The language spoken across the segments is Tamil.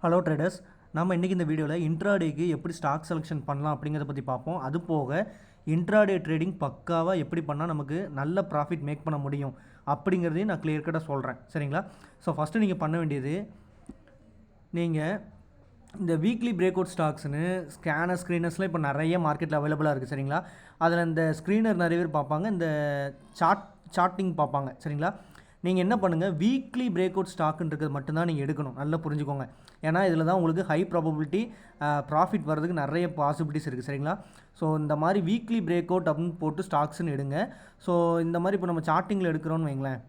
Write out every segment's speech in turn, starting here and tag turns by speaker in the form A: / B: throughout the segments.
A: ஹலோ ட்ரேடர்ஸ், நம்ம இன்றைக்கி இந்த வீடியோவில் இன்ட்ராடேக்கு எப்படி ஸ்டாக் செலெக்ஷன் பண்ணலாம் அப்படிங்கிறத பற்றி பார்ப்போம். அது போக இன்ட்ராடே ட்ரேடிங் பக்காவாக எப்படி பண்ணால் நமக்கு நல்ல ப்ராஃபிட் மேக் பண்ண முடியும் அப்படிங்கிறதையும் நான் கிளியர் கட்டாக சொல்கிறேன். சரிங்களா? ஸோ ஃபஸ்ட்டு நீங்கள் பண்ண வேண்டியது, நீங்கள் இந்த வீக்லி பிரேக் அவுட் ஸ்டாக்ஸ்னு ஸ்க்ரீனர்ஸ்லாம் இப்போ நிறைய மார்க்கெட்டில் அவைலபிளாக இருக்குது. சரிங்களா? அதில் இந்த ஸ்க்ரீனர் நிறைய பேர் பார்ப்பாங்க, இந்த சார்ட்டிங் பார்ப்பாங்க. சரிங்களா? நீங்கள் என்ன பண்ணுங்கள், வீக்லி பிரேக் அவுட் ஸ்டாக்குன்றது மட்டும்தான் நீங்கள் எடுக்கணும். நல்லா புரிஞ்சுக்கோங்க. ஏன்னா இதில் தான் உங்களுக்கு ஹை ப்ராபபிலிட்டி ப்ராஃபிட் வர்றதுக்கு நிறைய பாசிபிலிட்டிஸ் இருக்குது. சரிங்களா? ஸோ இந்த மாதிரி வீக்லி பிரேக் அவுட் அப்படின்னு போட்டு ஸ்டாக்ஸ்ன்னு எடுங்க. ஸோ இந்த மாதிரி இப்போ நம்ம சார்ட்டிங்கில் எடுக்கிறோன்னு வைங்களேன்,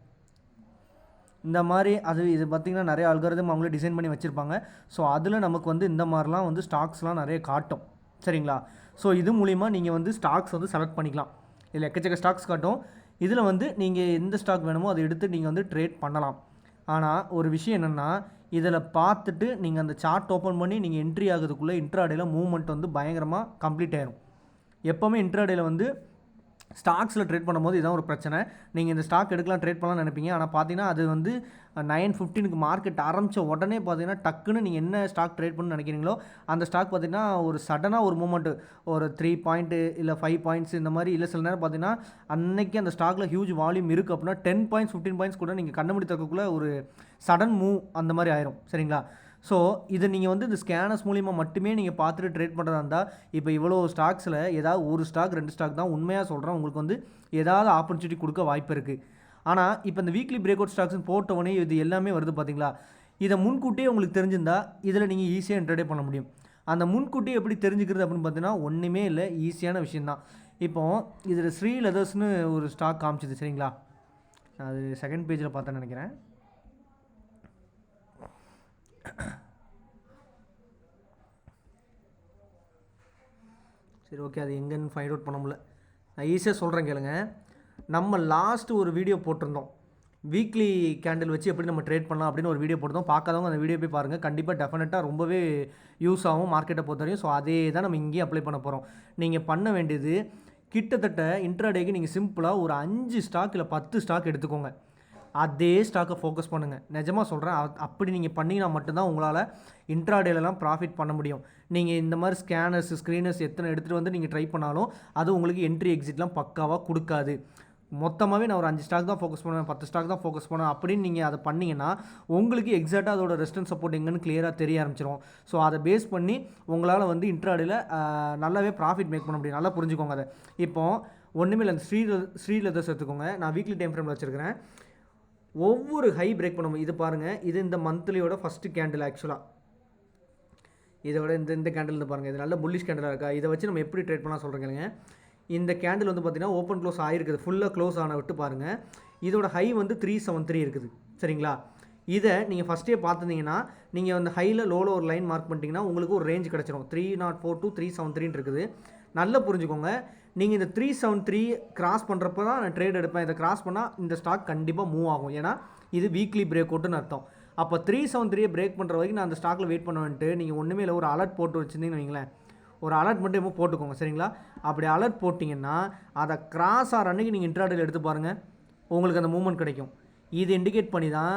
A: இந்த மாதிரி இது பார்த்திங்கன்னா நிறைய அல்காரிதம் அவங்களே டிசைன் பண்ணி வச்சுருப்பாங்க. ஸோ அதில் நமக்கு வந்து இந்த மாதிரிலாம் வந்து ஸ்டாக்ஸ்லாம் நிறைய காட்டும். சரிங்களா? ஸோ இது மூலிமா நீங்கள் வந்து ஸ்டாக்ஸ் வந்து செலக்ட் பண்ணிக்கலாம். இதில் எக்கச்சக்க ஸ்டாக்ஸ் காட்டும். இதில் வந்து நீங்கள் எந்த ஸ்டாக் வேணுமோ அதை எடுத்து நீங்கள் வந்து ட்ரேட் பண்ணலாம். ஆனால் ஒரு விஷயம் என்னென்னா, இதில் பார்த்துட்டு நீங்கள் அந்த சார்ட் ஓப்பன் பண்ணி நீங்கள் என்ட்ரி ஆகிறதுக்குள்ளே இன்ட்ராடேயில் மூவ்மெண்ட் வந்து பயங்கரமாக கம்ப்ளீட் ஆயிரும். எப்போவுமே இன்ட்ராடேயில் வந்து ஸ்டாக்ஸில் ட்ரேட் பண்ணும்போது இதான் ஒரு பிரச்சனை. நீங்கள் இந்த ஸ்டாக் எடுக்கலாம், ட்ரேட் பண்ணலாம்னு நினைப்பீங்க. ஆனால் பார்த்தீங்கன்னா அது வந்து 9:15 மார்க்கெட் ஆரம்பித்த உடனே பார்த்தீங்கன்னா டக்குன்னு நீங்கள் என்ன ஸ்டாக் ட்ரேட் பண்ணணும்னு நினைக்கிறீங்களோ அந்த ஸ்டாக் பார்த்தீங்கன்னா ஒரு சடனாக ஒரு மூமெண்ட்டு, ஒரு 3 பாயிண்ட்டு இல்லை 5 பாயிண்ட்ஸ் இந்த மாதிரி, இல்லை சில நேரம் பார்த்தீங்கன்னா அன்னைக்கு அந்த ஸ்டாக்கில் ஹியூஜ் வால்யூம் இருக்குது அப்படின்னா 10 பாயிண்ட்ஸ் 15 பாயிண்ட்ஸ் கூட நீங்கள் கண்டுபிடி தக்கக்குள்ளே ஒரு சடன் மூவ் அந்த மாதிரி ஆயிரும். சரிங்களா? ஸோ இது நீங்கள் வந்து இந்த ஸ்கேனர்ஸ் மூலிமா மட்டுமே நீங்கள் பார்த்துட்டு ட்ரேட் பண்ணுறதா இருந்தால், இப்போ இவ்வளோ ஸ்டாக்ஸில் ஏதாவது ஒரு ஸ்டாக் 2 ஸ்டாக் தான் உண்மையாக சொல்கிறேன் உங்களுக்கு வந்து ஏதாவது ஆப்பர்ச்சுனிட்டி கொடுக்க வாய்ப்பு இருக்குது. ஆனால் இப்போ இந்த வீக்லி பிரேக் அவுட் ஸ்டாக்ஸ்னு போட்டவொடனே இது எல்லாமே வருது பார்த்தீங்களா? இதை முன்கூட்டியே உங்களுக்கு தெரிஞ்சிருந்தால் இதில் நீங்கள் ஈஸியாக இன்ட்ரடே பண்ண முடியும். அந்த முன்கூட்டியே எப்படி தெரிஞ்சுக்கிறது அப்படின்னு பார்த்தீங்கன்னா ஒன்றுமே இல்லை, ஈஸியான விஷயந்தான். இப்போது இதில் ஸ்ரீ லெதர்ஸ்னு ஒரு ஸ்டாக் காமிச்சிது. சரிங்களா? அது செகண்ட் பேஜில் பார்த்தேன்னு நினைக்கிறேன். சரி, ஓகே, அது எங்கேன்னு ஃபைண்ட் அவுட் பண்ண முடியல. நான் ஈஸியாக சொல்கிறேன் கேளுங்க. நம்ம லாஸ்ட்டு ஒரு வீடியோ போட்டிருந்தோம், வீக்லி கேண்டில் வச்சு எப்படி நம்ம ட்ரேட் பண்ணலாம் அப்படின்னு ஒரு வீடியோ போட்டிருந்தோம். பார்க்காதவங்க அந்த வீடியோ போய் பாருங்கள். கண்டிப்பாக டெஃபினட்டாக ரொம்பவே யூஸ் ஆகும் மார்க்கெட்டை பொறுத்தவரையும். ஸோ அதே தான் நம்ம இங்கேயும் அப்ளை பண்ண போகிறோம். நீங்கள் பண்ண வேண்டியது, கிட்டத்தட்ட இன்ட்ராடேக்கு நீங்கள் சிம்பிளாக ஒரு 5 ஸ்டாக் இல்லை 10 ஸ்டாக் எடுத்துக்கோங்க. அதே ஸ்டாக்கை ஃபோக்கஸ் பண்ணுங்கள். நிஜமாக சொல்கிறேன், அப்படி நீங்கள் பண்ணிங்கன்னா மட்டும்தான் உங்களால் இன்ட்ராடேலலாம் ப்ராஃபிட் பண்ண முடியும். நீங்கள் இந்த மாதிரி ஸ்க்ரீனர்ஸ் எத்தனை எடுத்துகிட்டு வந்து நீங்கள் ட்ரை பண்ணாலும் அது உங்களுக்கு என்ட்ரி எக்ஸிட்லாம் பக்காவாக கொடுக்காது. மொத்தமாகவே நான் ஒரு 5 ஸ்டாக் தான் ஃபோக்கஸ் பண்ணுவேன், 10 ஸ்டாக் தான் ஃபோக்கஸ் பண்ணுவேன் அப்படின்னு நீங்கள் அதை பண்ணிங்கன்னா உங்களுக்கு எக்ஸாக்டாக அதோட ரெசிஸ்டன்ஸ் சப்போர்ட் எங்கன்னு கிளியராக தெரிய ஆரம்பிச்சிடும். ஸோ அதை பேஸ் பண்ணி உங்களால் வந்து இன்ட்ராடேல நல்லாவே ப்ராஃபிட் மேக் பண்ண முடியும். நல்லா புரிஞ்சுக்கோங்க. அதை இப்போது ஒன்றுமே இல்லை, அந்த ஸ்ரீ லெதர்ஸ் எடுத்துக்கோங்க. நான் வீக்லி டைம் ஃப்ரேமில் வச்சுருக்கிறேன். ஒவ்வொரு ஹை பிரேக் பண்ணுவோம். இது பாருங்கள், இது இந்த மந்த்லியோட ஃபஸ்ட்டு கேண்டில். ஆக்சுவலாக இதோட இந்த கேண்டில் பாருங்கள், இது நல்ல புல்லிஷ் கேண்டிலாக இருக்கா? இதை வச்சு நம்ம எப்படி ட்ரேட் பண்ணலாம் சொல்கிறேங்க. இந்த கேண்டில் வந்து பார்த்திங்கன்னா ஓப்பன் க்ளோஸ் ஆகிருக்குது, ஃபுல்லாக க்ளோஸ் ஆன விட்டு பாருங்கள். இதோட ஹை வந்து 373 இருக்குது. சரிங்களா? இதை நீங்கள் ஃபஸ்ட்டே பார்த்துருந்தீங்கன்னா நீங்கள் அந்த ஹையில் லோவில் ஒரு லைன் மார்க் பண்ணிட்டீங்கன்னா உங்களுக்கு ஒரு ரேஞ்ச் கிடச்சிரும். 304 to 373 இருக்குது. நல்லா புரிஞ்சுக்கோங்க. நீங்கள் இந்த 373 கிராஸ் பண்ணுறப்ப தான் நான் ட்ரேட் எடுப்பேன். இதை கிராஸ் பண்ணால் இந்த ஸ்டாக் கண்டிப்பாக மூவ் ஆகும். ஏன்னா இது வீக்லி பிரேக் அவுட்டுன்னு அர்த்தம். அப்போ 373 பிரேக் பண்ணுற வரைக்கும் நான் அந்த ஸ்டாக்கில் வெயிட் பண்ண வந்துட்டு நீங்கள் ஒன்றுமே இல்லை, ஒரு அலர்ட் போட்டு வச்சுருந்தீங்கன்னு வைங்களேன். ஒரு அலர்ட் மட்டும் எப்போ போட்டுக்கோங்க. சரிங்களா? அப்படி அலர்ட் போட்டிங்கன்னா அதை கிராஸ் ஆகிற அன்றைக்கி நீங்கள் இன்ட்ராடேல எடுத்து பாருங்கள், உங்களுக்கு அந்த மூவ்மெண்ட் கிடைக்கும். இது இண்டிகேட் பண்ணி தான்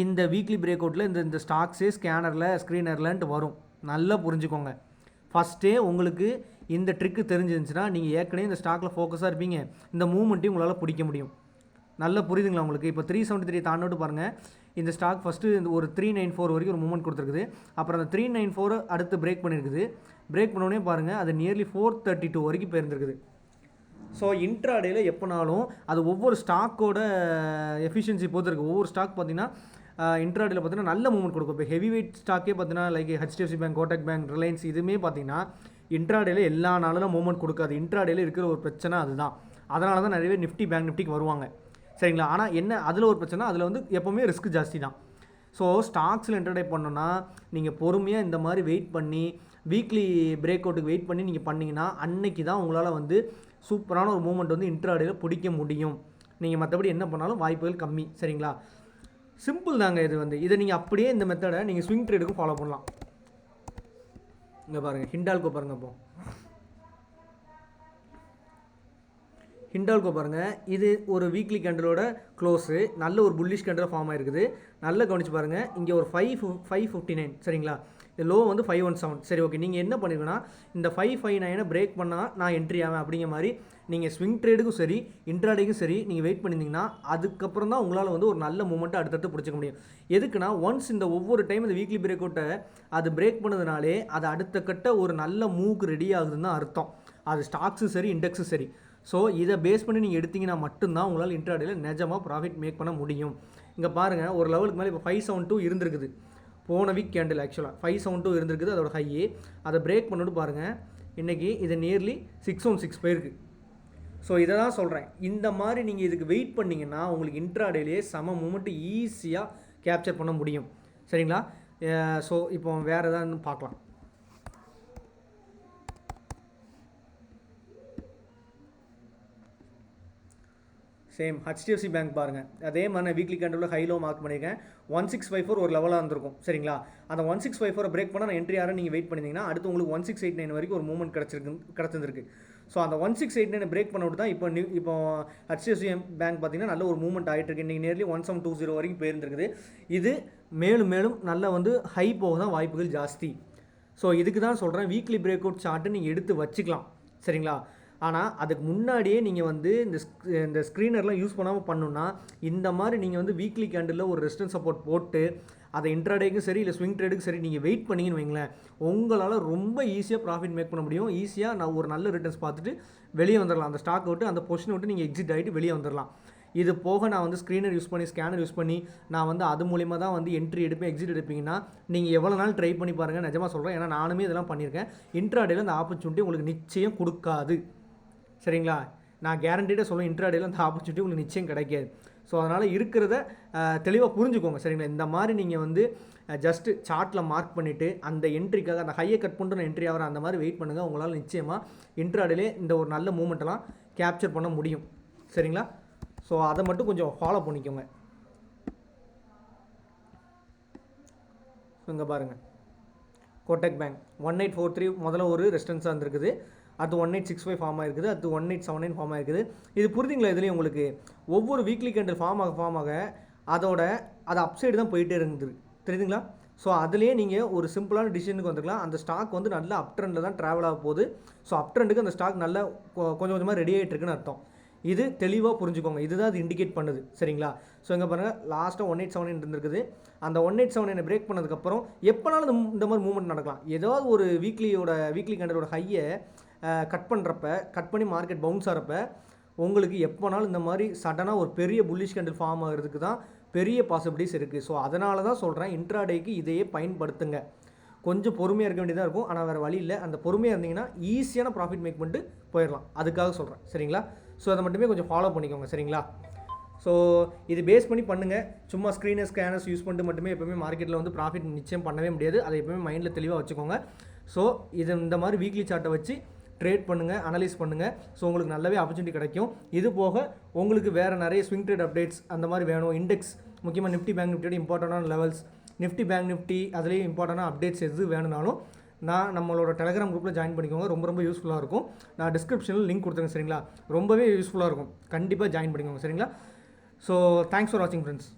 A: இந்த வீக்லி பிரேக் அவுட்டில் இந்த ஸ்டாக்ஸு ஸ்க்ரீனர்லன்ட்டு வரும். நல்லா புரிஞ்சுக்கோங்க. ஃபஸ்ட்டே உங்களுக்கு இந்த ட்ரிக்கு தெரிஞ்சிருந்துச்சுன்னா நீங்கள் ஏற்கனவே இந்த ஸ்டாக்கில் ஃபோக்கஸாக இருப்பீங்க, இந்த மூவ்மெண்ட்டையும் உங்களால் பிடிக்க முடியும். நல்லா புரியுதுங்களா உங்களுக்கு? இப்போ 373 தாண்டோட்டு பாருங்கள். இந்த ஸ்டாக் ஃபஸ்ட்டு இந்த ஒரு 394 வரைக்கும் ஒரு மூவ்மெண்ட் கொடுத்துருக்குது. அப்புறம் அந்த 394 அடுத்து பிரேக் பண்ணியிருக்குது. பிரேக் பண்ணோடனே பாருங்கள், அது நியர்லி 432 வரைக்கும் போயிருந்துருக்குது. ஸோ இன்ட்ராடேல எப்போனாலும் அது ஒவ்வொரு ஸ்டாக்கோட எஃபிஷியன்சி பொறுத்து இருக்குது. ஒவ்வொரு ஸ்டாக் பார்த்திங்கன்னா இன்ட்ராடேல பார்த்தீங்கன்னா நல்ல மூவ்மெண்ட் கொடுக்கும். இப்போ ஹெவி வெயிட் ஸ்டாக்கே பார்த்தீங்கன்னா like HDFC bank, Kotak bank, Reliance, இதுவுமே பார்த்தீங்கன்னா இன்ட்ராடேல எல்லா நாளும் மூவ்மெண்ட் கொடுக்காது. இன்ட்ராடேல இருக்கிற ஒரு பிரச்சனை அதுதான். அதனால தான் நிறைய பேர் நிஃப்டி, பேங்க் நிஃப்டிக்கு வருவாங்க. சரிங்களா? ஆனால் என்ன அதில் ஒரு பிரச்சனை, அதில் வந்து எப்போவுமே ரிஸ்க் ஜாஸ்தி தான். ஸோ ஸ்டாக்ஸில் இன்ட்ரடே பண்ணோன்னா நீங்கள் பொறுமையாக இந்த மாதிரி வெயிட் பண்ணி வீக்லி பிரேக் அவுட்டுக்கு வெயிட் பண்ணி நீங்கள் பண்ணிங்கன்னா அன்னைக்கு தான் உங்களால் வந்து சூப்பரான ஒரு மூவ்மெண்ட் வந்து இன்ட்ராடேல பிடிக்க முடியும். நீங்கள் மற்றபடி என்ன பண்ணாலும் வாய்ப்புகள் கம்மி. சரிங்களா? சிம்பிள் தாங்க இது வந்து. இதை நீங்கள் அப்படியே இந்த மெத்தடை நீங்கள் ஸ்விங் ட்ரேடுக்கும் ஃபாலோ பண்ணலாம். இங்கே பாருங்கள், ஹிண்டால்கோ பாருங்கள். ஹிண்டால்கோ பாருங்கள், இது ஒரு வீக்லி கேண்டலோட க்ளோஸு, நல்ல ஒரு புல்லிஷ் கேண்டல் ஃபார்ம் ஆயிருக்குது. நல்லா கவனிச்சு பாருங்கள், இங்கே ஒரு 559 சரிங்களா, லோ வந்து 517. சரி ஓகே, நீங்கள் என்ன பண்ணிருக்கீங்கன்னா இந்த 559 பிரேக் பண்ணால் நான் என்ட்ரி ஆவேன் அப்படிங்கிற மாதிரி நீங்கள் ஸ்விங் ட்ரேடுக்கும் சரி இன்ட்ராடேக்கும் சரி நீங்கள் வெயிட் பண்ணியிருந்தீங்கன்னா அதுக்கப்புறம் தான் உங்களால் வந்து ஒரு நல்ல மூமெண்ட்டை அடுத்தடுத்து பிடிச்சிக்க முடியும். எதுக்குன்னா ஒன்ஸ் இந்த ஒவ்வொரு டைம் இந்த வீக்லி பிரேக் அவுட்டை அது பிரேக் பண்ணதுனாலே அது அடுத்த கட்ட ஒரு நல்ல மூவ்க்கு ரெடி ஆகுதுன்னு தான் அர்த்தம். அது ஸ்டாக்ஸும் சரி இண்டெக்ஸும் சரி. ஸோ இதை பேஸ் பண்ணி நீங்கள் எடுத்திங்கன்னா மட்டும்தான் உங்களால் இன்ட்ராடேயில் நிஜமாக ப்ராஃபிட் மேக் பண்ண முடியும். இங்கே பாருங்கள், ஒரு லெவலுக்கு மேலே இப்போ 572 இருந்திருக்குது. போன வீக் கேண்டில் ஆக்சுவலாக 572 இருந்திருக்குது அதோட ஹையே. அதை பிரேக் பண்ணிட்டு பாருங்கள், இன்றைக்கி இது நியர்லி 616 போயிருக்கு. ஸோ இதை தான் சொல்கிறேன், இந்த மாதிரி நீங்கள் இதுக்கு வெயிட் பண்ணிங்கன்னா உங்களுக்கு இன்ட்ராடேலேயே செம மூமெண்ட்டு ஈஸியாக கேப்சர் பண்ண முடியும். சரிங்களா? ஸோ இப்போ வேறு எதாவது பார்க்கலாம். சேம் HDFC பேங்க் பாருங்கள், அதே மாதிரி நான் வீக்லி கேண்டலில் ஹை லோ மார்க் பண்ணியிருக்கேன். 1654 ஒரு லெவலாக இருந்திருக்கும். சரிங்களா? அந்த 1654 பிரேக் பண்ணால் நான் என்ட்ரி ஆகிறேன் நீங்கள் வெயிட் பண்ணிங்கன்னா அடுத்து உங்களுக்கு 1689 வரைக்கும் ஒரு மூவ்மெண்ட் கிடச்சிருக்கு. ஸோ அந்த 1689 பிரேக் பண்ண விட்டு தான் இப்போ HDFC பேங்க் பார்த்தீங்கன்னா நல்ல ஒரு மூவ்மெண்ட் ஆகிட்டு இருக்கு. இன்றைக்கி நியர்லி 1720 வரைக்கும் போயிருந்துருக்குது. இது மேலும் மேலும் நல்ல வந்து ஹை போக தான் வாய்ப்புகள் ஜாஸ்தி. ஸோ இதுக்கு தான் சொல்கிறேன், வீக்லி பிரேக் அவுட் சார்ட்டு நீங்கள் எடுத்து வச்சுக்கலாம். சரிங்களா? ஆனால் அதுக்கு முன்னாடியே நீங்கள் வந்து இந்த ஸ்க்ரீனர்லாம் யூஸ் பண்ணாமல் பண்ணணுன்னா இந்த மாதிரி நீங்கள் வந்து வீக்லி கேண்டிலில் ஒரு ரெசிஸ்டன்ஸ் சப்போர்ட் போட்டு அதை இன்ட்ராடேக்கும் சரி இல்லை ஸ்விங் ட்ரேடுக்கும் சரி நீங்கள் வெயிட் பண்ணிங்கன்னு வைங்களேன், உங்களால் ரொம்ப ஈஸியாக ப்ராஃபிட் மேக் பண்ண முடியும். ஈஸியாக நான் ஒரு நல்ல ரிட்டர்ன்ஸ் பார்த்துட்டு வெளியே வந்துடலாம். அந்த ஸ்டாக் விட்டு அந்த பொசிஷனை விட்டு நீங்கள் எக்ஸிட் ஆகிட்டு வெளியே வந்துடலாம். இது போக நான் வந்து ஸ்க்ரீனர் யூஸ் பண்ணி ஸ்கேனர் யூஸ் பண்ணி நான் வந்து அது மூலிமா தான் வந்து என்ட்ரி எடுப்பேன் எக்ஸிட் எடுப்பீங்கன்னா நீங்கள் எவ்வளோ நாள் ட்ரை பண்ணி பாருங்கள். நிஜமாக சொல்கிறேன், ஏன்னா நானுமே இதெல்லாம் பண்ணியிருக்கேன். இன்ட்ராடேயில் அந்த ஆப்பர்ச்சுனிட்டி உங்களுக்கு நிச்சயம் கொடுக்காது. சரிங்களா? நான் கேரண்டீடாக சொல்லுவேன், இன்ட்ராடேயில் அந்த ஆப்பர்ச்சுனிட்டி உங்களுக்கு நிச்சயம் கிடைக்காது. ஸோ அதனால் இருக்கிறத தெளிவாக புரிஞ்சுக்கோங்க. சரிங்களா? இந்த மாதிரி நீங்கள் வந்து ஜஸ்ட்டு சார்ட்டில் மார்க் பண்ணிவிட்டு அந்த என்ட்ரிக்காக அந்த ஹையை கட் பண்ணிட்டு என்ட்ரி ஆகிற அந்த மாதிரி வெயிட் பண்ணுங்கள். உங்களால் நிச்சயமாக இன்ட்ராடேலே இந்த ஒரு நல்ல மூமெண்ட்டெல்லாம் கேப்சர் பண்ண முடியும். சரிங்களா? ஸோ அதை மட்டும் கொஞ்சம் ஃபாலோ பண்ணிக்கோங்க. இங்கே பாருங்கள், கோட்டக் பேங்க் 1843 முதல்ல ஒரு ரெசிஸ்டன்ஸாக இருந்திருக்குது. அது 1865 ஃபார்ம் ஆகிருக்குது. அது 1879 ஃபார்ம் ஆகிருக்குது. இது புரிஞ்சுங்களா? இதுலேயும் உங்களுக்கு ஒவ்வொரு வீக்லி கேண்டில் ஃபார்ம் ஆக அது அப்சைடு தான் போயிட்டே இருந்தது. தெரியுதுங்களா? ஸோ அதுலேயே நீங்கள் ஒரு சிம்பிளான டிசிஷனுக்கு வந்துக்கலாம். அந்த ஸ்டாக் வந்து நல்ல அப் ட்ரெண்டில் தான் ட்ராவல் ஆக போகுது. ஸோ அப் ட்ரெண்டுக்கு அந்த ஸ்டாக் நல்ல கொஞ்சம் கொஞ்சமாக ரெடி ஆகிட்டு இருக்குன்னு அர்த்தம். இது தெளிவாக புரிஞ்சுக்கோங்க. இதுதான் அது இண்டிகேட் பண்ணுது. சரிங்களா? ஸோ இங்கே பாருங்கள், லாஸ்ட்டாக 1879 இருந்திருக்குது. அந்த 1879 பிரேக் பண்ணதுக்கப்புறம் எப்போனாலும் இந்த மாதிரி மூவ்மெண்ட் நடக்கலாம். ஏதாவது ஒரு வீக்லி கேண்டலோட ஹையை கட் பண்ணி மார்க்கெட் பவுன்ஸ் ஆகிறப்ப உங்களுக்கு எப்போனாலும் இந்த மாதிரி சடனாக ஒரு பெரிய புல்லிஷ் கேண்டில் ஃபார்ம் ஆகிறதுக்கு தான் பெரிய பாசிபிலிட்டிஸ் இருக்குது. ஸோ அதனால தான் சொல்கிறேன், இன்ட்ராடேக்கு இதையே பயன்படுத்துங்க. கொஞ்சம் பொறுமையாக இருக்க வேண்டியதாக இருக்கும், ஆனால் வேறு வழி இல்லை. அந்த பொறுமையாக இருந்தீங்கன்னா ஈஸியான ப்ராஃபிட் மேக் பண்ணிட்டு போயிடலாம். அதுக்காக சொல்கிறேன். சரிங்களா? ஸோ அதை மட்டுமே கொஞ்சம் ஃபாலோ பண்ணிக்கோங்க. சரிங்களா? ஸோ இது பேஸ் பண்ணி பண்ணுங்கள். சும்மா ஸ்கேனர்ஸ் யூஸ் பண்ணிட்டு மட்டுமே எப்போவுமே மார்க்கெட்டில் வந்து ப்ராஃபிட் நிச்சயம் பண்ணவே முடியாது. அதை எப்போவுமே மைண்டில் தெளிவாக வச்சுக்கோங்க. ஸோ இந்த மாதிரி வீக்லி சார்ட்டை வச்சு ட்ரேட் பண்ணுங்கள், அனலைஸ் பண்ணுங்கள். ஸோ உங்களுக்கு நல்லாவே ஆப்பர்ச்சுனிட்டி கிடைக்கும். இது போக உங்களுக்கு வேறு நிறைய ஸ்விங் ட்ரேட் அப்டேட்ஸ் அந்த மாதிரி வேணும், இண்டெக்ஸ் முக்கியமாக நிஃப்டி பேங்க் நிஃப்டியோட இம்பார்ட்டண்டான லெவல்ஸ், நிஃப்டி பேங்க் நிஃப்டி அதுலேயும் இம்பார்ட்டண்டான அப்டேட்ஸ் எது வேணும்னாலும் நம்மளோட டெலகிராம் குரூப்பில் ஜாயின் பண்ணிக்கோங்க. ரொம்ப யூஸ்ஃபுல்லாக இருக்கும். நான் டிஸ்கிரிப்ஷனில் லிங்க் கொடுத்துருங்க. சரிங்களா? ரொம்பவே யூஸ்ஃபுல்லாக இருக்கும். கண்டிப்பாக ஜாயின் பண்ணிக்கோங்க. சரிங்களா? ஸோ தேங்க்ஸ் ஃபார் வாட்சிங் ஃப்ரெண்ட்ஸ்.